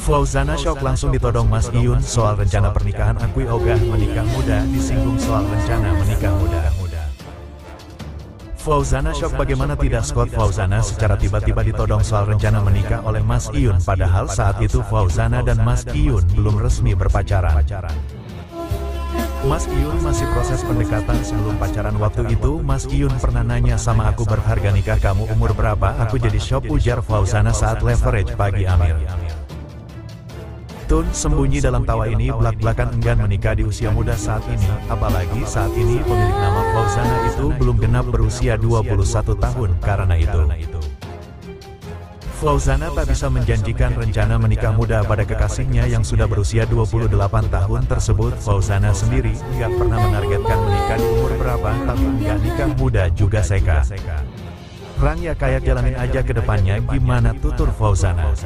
Fauzana shock langsung ditodong Mas Iyun soal rencana pernikahan. Akui ogah menikah muda, disinggung soal rencana menikah muda. Fauzana shock bagaimana tidak. Scott Fauzana secara tiba-tiba ditodong soal rencana menikah oleh Mas Iyun, padahal saat itu Fauzana dan Mas Iyun belum resmi berpacaran. Mas Iyun masih proses pendekatan sebelum pacaran. Waktu itu Mas Iyun pernah nanya sama aku, berharga nikah kamu umur berapa? Aku jadi shock, ujar Fauzana saat leverage pagi Amir. Tun sembunyi dalam tawa ini, belak-belakan enggan menikah di usia muda saat ini, apalagi saat ini pemilik nama Fauzana itu belum genap berusia 21 tahun. Karena itu, Fauzana tak bisa menjanjikan rencana menikah muda pada kekasihnya yang sudah berusia 28 tahun tersebut. Fauzana sendiri nggak pernah menargetkan menikah di umur berapa, tapi nggak nikah muda juga seka. Rang ya kayak jalanin aja ke depannya, gimana, tutur Fauzana.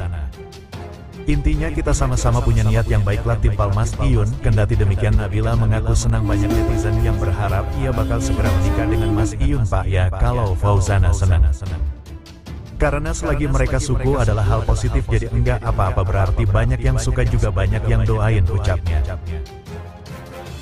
Intinya kita sama-sama punya niat yang baiklah, timpal Mas Iyun. Kendati demikian, Nabila mengaku senang banyak netizen yang berharap ia bakal segera menikah dengan Mas Iyun. Pak ya, kalau Fauzana senang. Karena selagi mereka suku adalah hal positif, jadi enggak apa-apa berarti banyak yang suka juga banyak yang doain, ucapnya.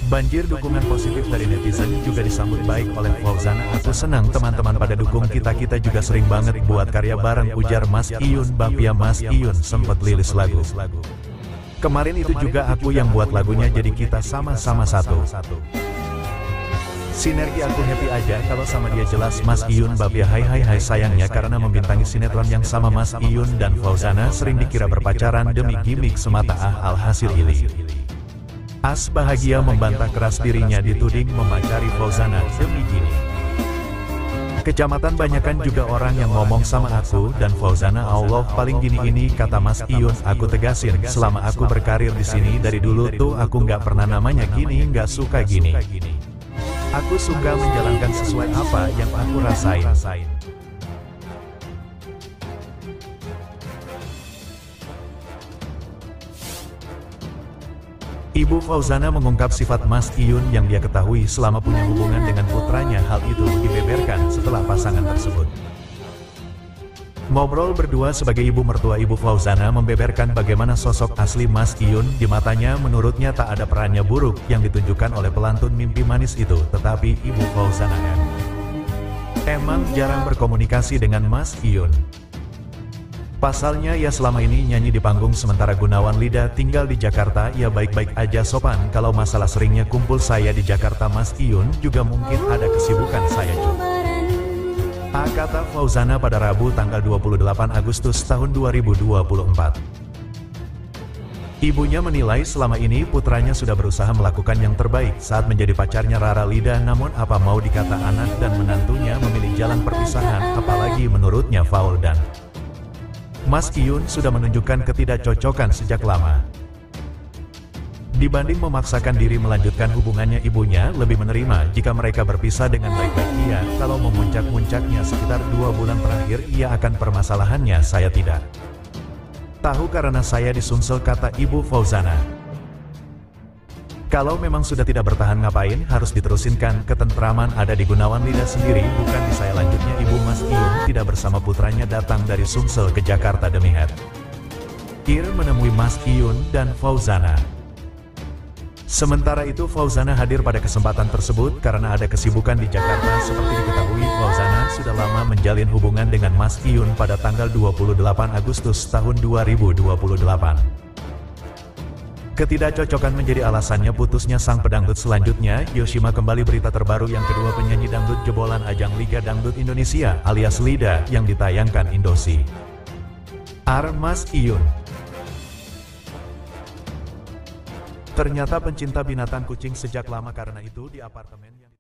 Banjir dukungan positif dari netizen juga disambut baik oleh Fauzana. Aku senang teman-teman pada dukung kita juga sering banget buat karya bareng, ujar Mas Iyun. Bapia Mas Iyun sempet lilis lagu. Kemarin itu juga aku yang buat lagunya, jadi kita sama-sama satu. Sinergi, aku happy aja kalau sama dia, jelas Mas Iyun. Bapia hai sayangnya karena membintangi sinetron yang sama Mas Iyun dan Fauzana sering dikira berpacaran demi gimmick semata. Alhasil ili As bahagia membantah keras dirinya dituding memacari Fauzana demi gini. Kecamatan banyakan juga orang yang ngomong sama aku dan Fauzana, Allah paling gini ini, kata Mas Iyun. Aku tegasin, selama aku berkarir di sini dari dulu tuh aku nggak pernah namanya gini, nggak suka gini. Aku suka menjalankan sesuai apa yang aku rasain. Ibu Fauzana mengungkap sifat Mas Iyun yang dia ketahui selama punya hubungan dengan putranya. Hal itu dibeberkan setelah pasangan tersebut ngobrol berdua. Sebagai ibu mertua, Ibu Fauzana membeberkan bagaimana sosok asli Mas Iyun. Di matanya menurutnya tak ada perannya buruk yang ditunjukkan oleh pelantun mimpi manis itu. Tetapi Ibu Fauzana emang jarang berkomunikasi dengan Mas Iyun. Pasalnya ia selama ini nyanyi di panggung, sementara Gunawan Lida tinggal di Jakarta. Ia baik-baik aja, sopan. Kalau masalah seringnya kumpul saya di Jakarta, Mas Iyun juga mungkin ada kesibukan saya juga, kata Fauzana pada Rabu tanggal 28 Agustus tahun 2024. Ibunya menilai selama ini putranya sudah berusaha melakukan yang terbaik saat menjadi pacarnya Rara Lida. Namun apa mau dikata, anak dan menantunya memilih jalan perpisahan, apalagi menurutnya Faul dan Mas Iyun sudah menunjukkan ketidakcocokan sejak lama. Dibanding memaksakan diri melanjutkan hubungannya, ibunya lebih menerima jika mereka berpisah dengan baik-baik. Iya, kalau memuncak-muncaknya sekitar 2 bulan terakhir, ia akan permasalahannya saya tidak tahu karena saya di Sumsel, kata Ibu Fauzana. Kalau memang sudah tidak bertahan ngapain harus diterusinkan, ketentraman ada di Gunawan Lida sendiri, bukan di saya. Lanjutnya Ibu Mas Iyun tidak bersama putranya datang dari Sumsel ke Jakarta demi hadir menemui Mas Iyun dan Fauzana. Sementara itu Fauzana hadir pada kesempatan tersebut karena ada kesibukan di Jakarta. Seperti diketahui, Fauzana sudah lama menjalin hubungan dengan Mas Iyun pada tanggal 28 Agustus tahun 2028. Ketidakcocokan menjadi alasannya putusnya sang pedangdut. Selanjutnya, Yoshima kembali berita terbaru yang kedua penyanyi dangdut jebolan ajang Liga Dangdut Indonesia alias LIDA yang ditayangkan Indosiar. Mas Iyun ternyata pencinta binatang kucing sejak lama, karena itu di apartemennya